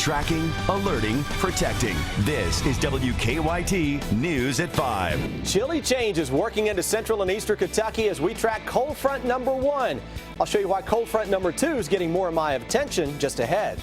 Tracking, alerting, protecting. This is WKYT News at 5. Chilly changes working into central and eastern Kentucky as we track cold front number 1. I'll show you why cold front number 2 is getting more of my attention just ahead.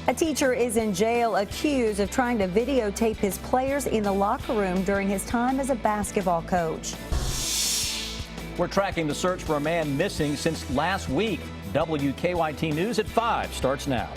A teacher is in jail accused of trying to videotape his players in the locker room during his time as a basketball coach. We're tracking the search for a man missing since last week. WKYT News at 5 starts now.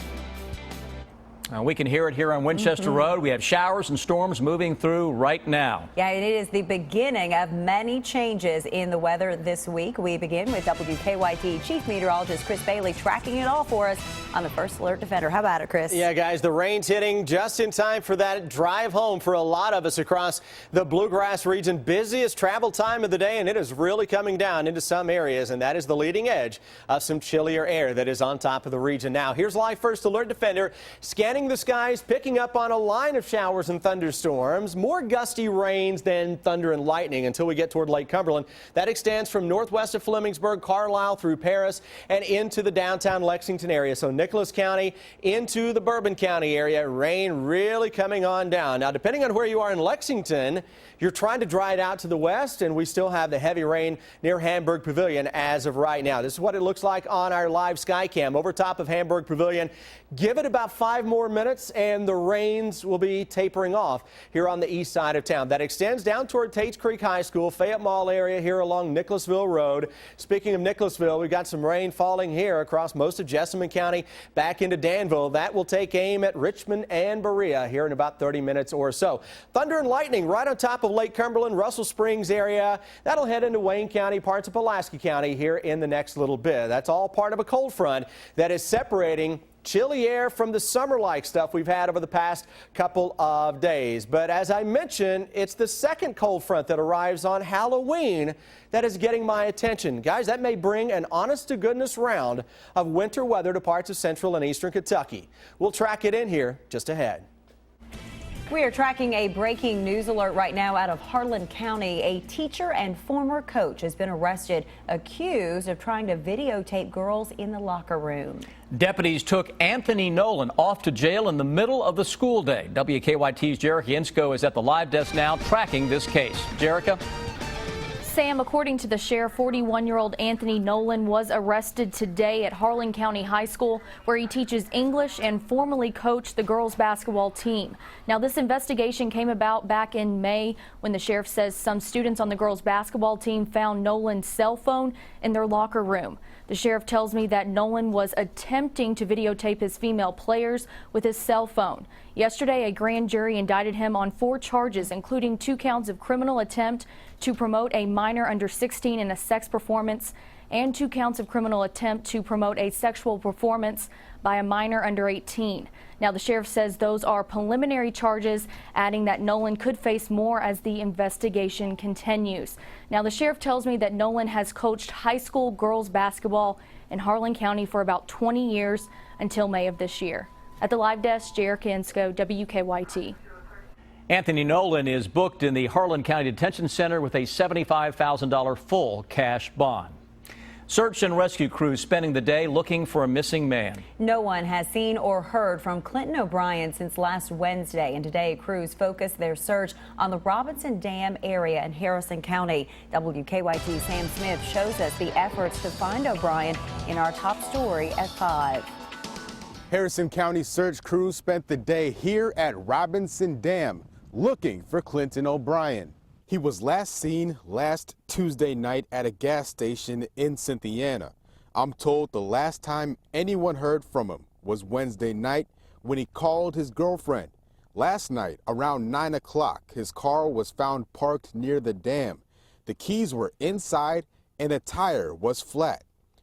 We can hear it here on Winchester Road. We have showers and storms moving through right now. Yeah, it is the beginning of many changes in the weather this week. We begin with WKYT Chief Meteorologist Chris Bailey tracking it all for us on the First Alert Defender. How about it, Chris? Yeah, guys, the rain's hitting just in time for that drive home for a lot of us across the Bluegrass region. Busiest travel time of the day, and it is really coming down into some areas, and that is the leading edge of some chillier air that is on top of the region. Now, here's live First Alert Defender scanning the skies, picking up on a line of showers and thunderstorms. More gusty rains than thunder and lightning until we get toward Lake Cumberland. That extends from northwest of Flemingsburg, Carlisle through Paris and into the downtown Lexington area. So Nicholas County into the Bourbon County area. Rain really coming on down. Now, depending on where you are in Lexington, you're trying to dry it out to the west, and we still have the heavy rain near Hamburg Pavilion as of right now. This is what it looks like on our live sky cam over top of Hamburg Pavilion. Give it about 5 more minutes and the rains will be tapering off here on the east side of town. That extends down toward Tates Creek High School, Fayette Mall area here along Nicholasville Road. Speaking of Nicholasville, we've got some rain falling here across most of Jessamine County back into Danville. That will take aim at Richmond and Berea here in about 30 minutes or so. Thunder and lightning right on top of Lake Cumberland, Russell Springs area. That'll head into Wayne County, parts of Pulaski County here in the next little bit. That's all part of a cold front that is separating chilly air from the summer-like stuff we've had over the past couple of days. But as I mentioned, it's the second cold front that arrives on Halloween that is getting my attention. Guys, that may bring an honest-to-goodness round of winter weather to parts of central and eastern Kentucky. We'll track it in here just ahead. We are tracking a breaking news alert right now out of Harlan County. A teacher and former coach has been arrested, accused of trying to videotape girls in the locker room. Deputies took Anthony Nolan off to jail in the middle of the school day. WKYT's Jerica Insko is at the live desk now tracking this case. Jerica? Sam, according to the sheriff, 41-year-old Anthony Nolan was arrested today at Harlan County High School, where he teaches English and formerly coached the girls basketball team. Now, this investigation came about back in May when the sheriff says some students on the girls basketball team found Nolan's cell phone in their locker room. The sheriff tells me that Nolan was attempting to videotape his female players with his cell phone. Yesterday, a grand jury indicted him on 4 charges, including 2 counts of criminal attempt to promote a minor under 16 in a sex performance and 2 counts of criminal attempt to promote a sexual performance by a minor under 18. Now, the sheriff says those are preliminary charges, adding that Nolan could face more as the investigation continues. Now, the sheriff tells me that Nolan has coached high school girls basketball in Harlan County for about 20 years until May of this year. At the live desk, Jerica Insko, WKYT. Anthony Nolan is booked in the Harlan County Detention Center with a $75,000 full cash bond. Search and rescue crews spending the day looking for a missing man. No one has seen or heard from Clinton O'Brien since last Wednesday, and today crews focused their search on the Robinson Dam area in Harrison County. WKYT Sam Smith shows us the efforts to find O'Brien in our top story at 5. Harrison County search crews spent the day here at Robinson Dam looking for Clinton O'Brien. He was last seen last Tuesday night at a gas station in Cynthiana. I'm told the last time anyone heard from him was Wednesday night when he called his girlfriend. Last night, around 9 o'clock, his car was found parked near the dam. The keys were inside and the tire was flat.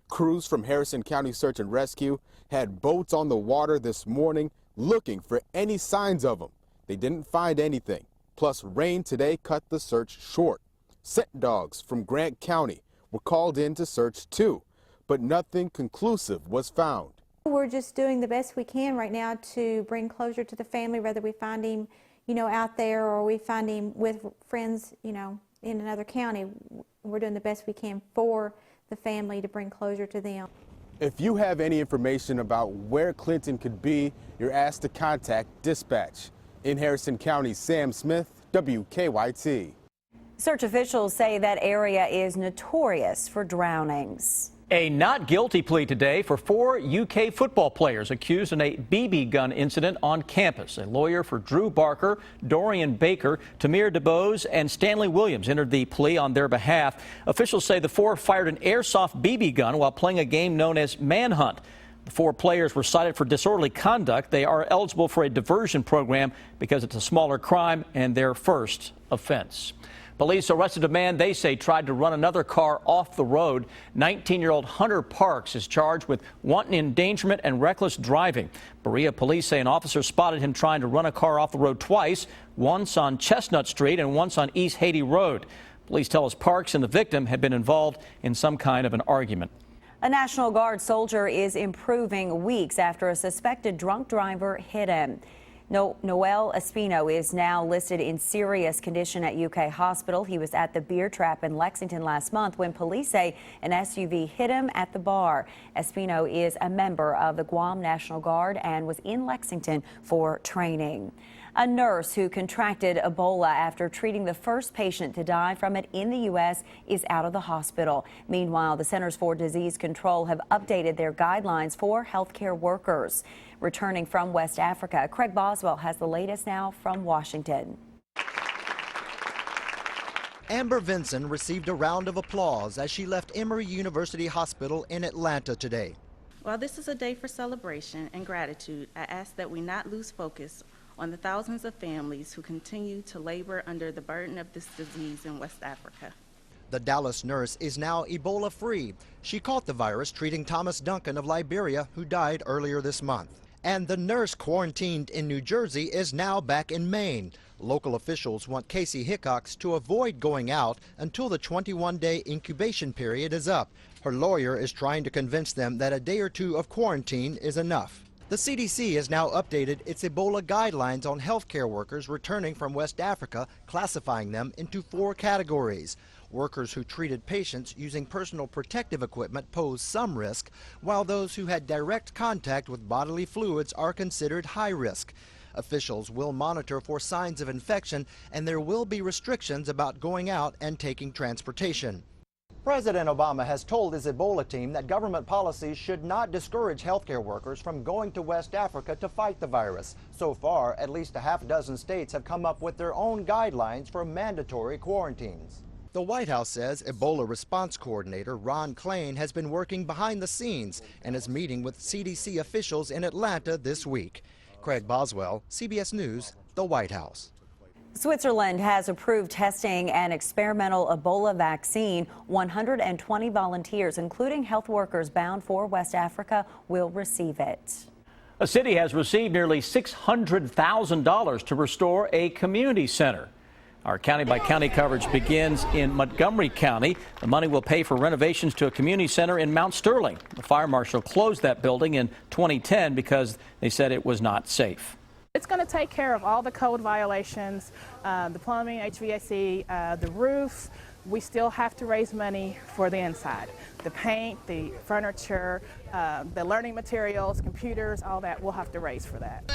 Crews from Harrison County Search and Rescue had boats on the water this morning looking for any signs of him. They didn't find anything. Plus, rain today cut the search short. Scent dogs from Grant County were called in to search too, but nothing conclusive was found. We're just doing the best we can right now to bring closure to the family, whether we find him, out there or we find him with friends, in another county. We're doing the best we can for the family to bring closure to them. If you have any information about where Clinton could be, you're asked to contact dispatch. In Harrison County, Sam Smith, WKYT. Search officials say that area is notorious for drownings. A not guilty plea today for 4 UK football players accused in a BB gun incident on campus. A lawyer for Drew Barker, Dorian Baker, Tamir DeBose, and Stanley Williams entered the plea on their behalf. Officials say the 4 fired an airsoft BB gun while playing a game known as Manhunt. The 4 players were cited for disorderly conduct. They are eligible for a diversion program because it's a smaller crime and their first offense. Police arrested a man they say tried to run another car off the road. 19-year-old Hunter Parks is charged with wanton endangerment and reckless driving. Berea police say an officer spotted him trying to run a car off the road twice, once on Chestnut Street and once on East Haiti Road. Police tell us Parks and the victim had been involved in some kind of an argument. A National Guard soldier is improving weeks after a suspected drunk driver hit him. Noel Espino is now listed in serious condition at UK Hospital. He was at the Beer Trap in Lexington last month when police say an SUV hit him at the bar. Espino is a member of the Guam National Guard and was in Lexington for training. A nurse who contracted Ebola after treating the first patient to die from it in the U.S. is out of the hospital. Meanwhile, the Centers for Disease Control have updated their guidelines for healthcare workers. Returning from West Africa, Craig Boswell has the latest now from Washington. Amber Vinson received a round of applause as she left Emory University Hospital in Atlanta today. While this is a day for celebration and gratitude, I ask that we not lose focus on the thousands of families who continue to labor under the burden of this disease in West Africa. The Dallas nurse is now Ebola-free. She caught the virus treating Thomas Duncan of Liberia, who died earlier this month. And the nurse quarantined in New Jersey is now back in Maine. Local officials want Casey Hickox to avoid going out until the 21-day incubation period is up. Her lawyer is trying to convince them that a day or two of quarantine is enough. The CDC has now updated its Ebola guidelines on healthcare workers returning from West Africa, classifying them into 4 categories. Workers who treated patients using personal protective equipment pose some risk, while those who had direct contact with bodily fluids are considered high risk. Officials will monitor for signs of infection, and there will be restrictions about going out and taking transportation. President Obama has told his Ebola team that government policies should not discourage healthcare workers from going to West Africa to fight the virus. So far, at least a half dozen states have come up with their own guidelines for mandatory quarantines. The White House says Ebola response coordinator Ron Klain has been working behind the scenes and is meeting with CDC officials in Atlanta this week. Craig Boswell, CBS News, the White House. Switzerland has approved testing an experimental Ebola vaccine. 120 volunteers, including health workers bound for West Africa, will receive it. A city has received nearly $600,000 to restore a community center. Our county-by-county coverage begins in Montgomery County. The money will pay for renovations to a community center in Mount Sterling. The fire marshal closed that building in 2010 because they said it was not safe. It's going to take care of all the code violations, the plumbing, HVAC, the roof. We still have to raise money for the inside. The paint, the furniture, the learning materials, computers, all that, we'll have to raise for that.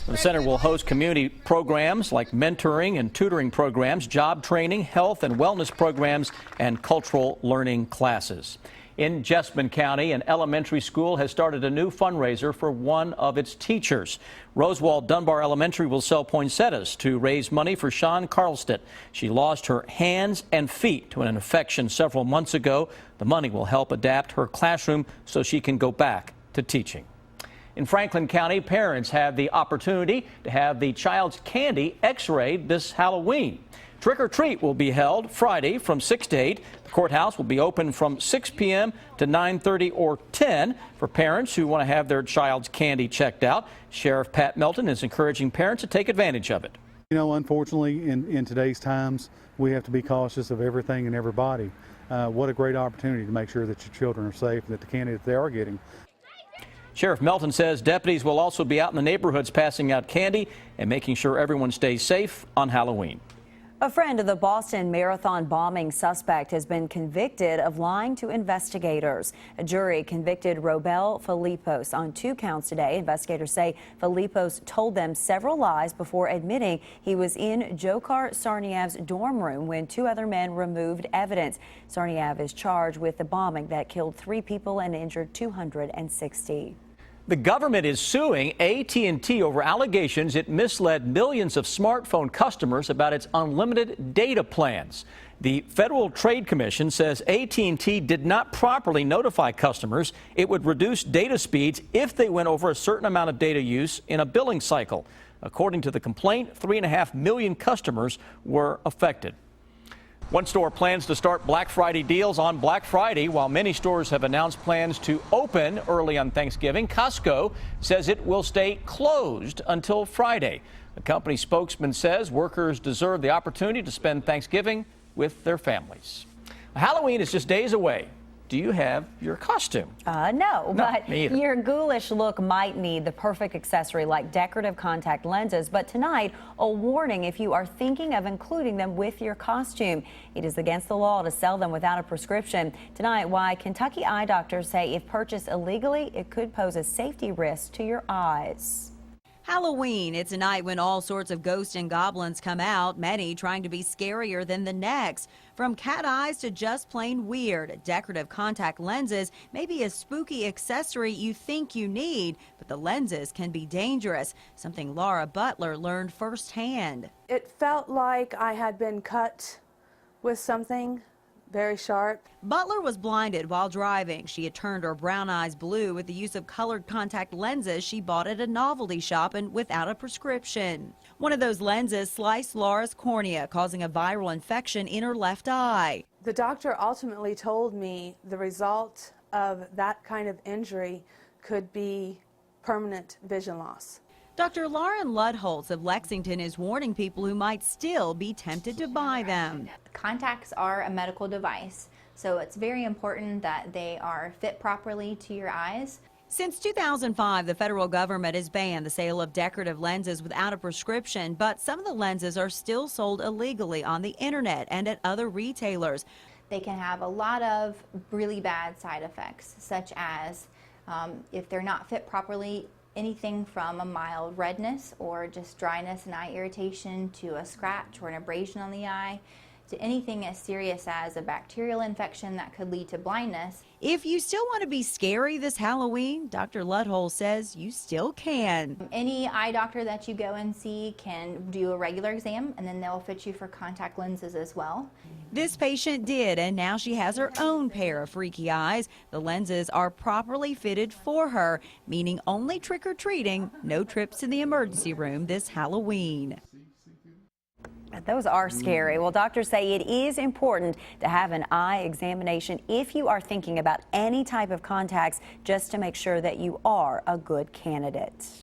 The center will host community programs like mentoring and tutoring programs, job training, health and wellness programs, and cultural learning classes. In Jessamine County, an elementary school has started a new fundraiser for one of its teachers. Rosewall Dunbar Elementary will sell poinsettias to raise money for Sean Carlstedt. She lost her hands and feet to an infection several months ago. The money will help adapt her classroom so she can go back to teaching. In Franklin County, parents have the opportunity to have the child's candy x-rayed this Halloween. Trick or treat will be held Friday from 6 to 8. The courthouse will be open from 6 p.m. to 9:30 or 10 for parents who want to have their child's candy checked out. Sheriff Pat Melton is encouraging parents to take advantage of it. You know, unfortunately, in today's times, we have to be cautious of everything and everybody. What a great opportunity to make sure that your children are safe and that the candy that they are getting. Sheriff Melton says deputies will also be out in the neighborhoods passing out candy and making sure everyone stays safe on Halloween. A friend of the Boston Marathon bombing suspect has been convicted of lying to investigators. A jury convicted Robel Filipos on 2 counts today. Investigators say Filipos told them several lies before admitting he was in Dzhokhar Tsarnaev's dorm room when 2 other men removed evidence. Tsarnaev is charged with the bombing that killed 3 people and injured 260. The government is suing AT&T over allegations it misled millions of smartphone customers about its unlimited data plans. The Federal Trade Commission says AT&T did not properly notify customers it would reduce data speeds if they went over a certain amount of data use in a billing cycle. According to the complaint, 3.5 million customers were affected. One store plans to start Black Friday deals on Black Friday, while many stores have announced plans to open early on Thanksgiving. Costco says it will stay closed until Friday. The company spokesman says workers deserve the opportunity to spend Thanksgiving with their families. Halloween is just days away. Do you have your costume? No, but me either. Your ghoulish look might need the perfect accessory like decorative contact lenses. But tonight, a warning if you are thinking of including them with your costume. It is against the law to sell them without a prescription. Tonight, why Kentucky eye doctors say if purchased illegally, it could pose a safety risk to your eyes. Halloween, it's a night when all sorts of ghosts and goblins come out, many trying to be scarier than the next. From cat eyes to just plain weird, decorative contact lenses may be a spooky accessory you think you need, but the lenses can be dangerous, something Laura Butler learned firsthand. It felt like I had been cut with something very sharp. Butler was blinded while driving. She had turned her brown eyes blue with the use of colored contact lenses she bought at a novelty shop and without a prescription. One of those lenses sliced Laura's cornea, causing a viral infection in her left eye. The doctor ultimately told me the result of that kind of injury could be permanent vision loss. Dr. Lauren Ludholtz of Lexington is warning people who might still be tempted to buy them. Contacts are a medical device, so it's very important that they are fit properly to your eyes. Since 2005, the federal government has banned the sale of decorative lenses without a prescription, but some of the lenses are still sold illegally on the internet and at other retailers. They can have a lot of really bad side effects, such as if they're not fit properly, anything from a mild redness or just dryness and eye irritation to a scratch or an abrasion on the eye to anything as serious as a bacterial infection that could lead to blindness. If you still want to be scary this Halloween, Dr. Ludholtz says you still can. Any eye doctor that you go and see can do a regular exam and then they'll fit you for contact lenses as well. This patient did, and now she has her own pair of freaky eyes. The lenses are properly fitted for her, meaning only trick-or-treating, no trips to the emergency room this Halloween. Those are scary. Well, doctors say it is important to have an eye examination if you are thinking about any type of contacts, just to make sure that you are a good candidate.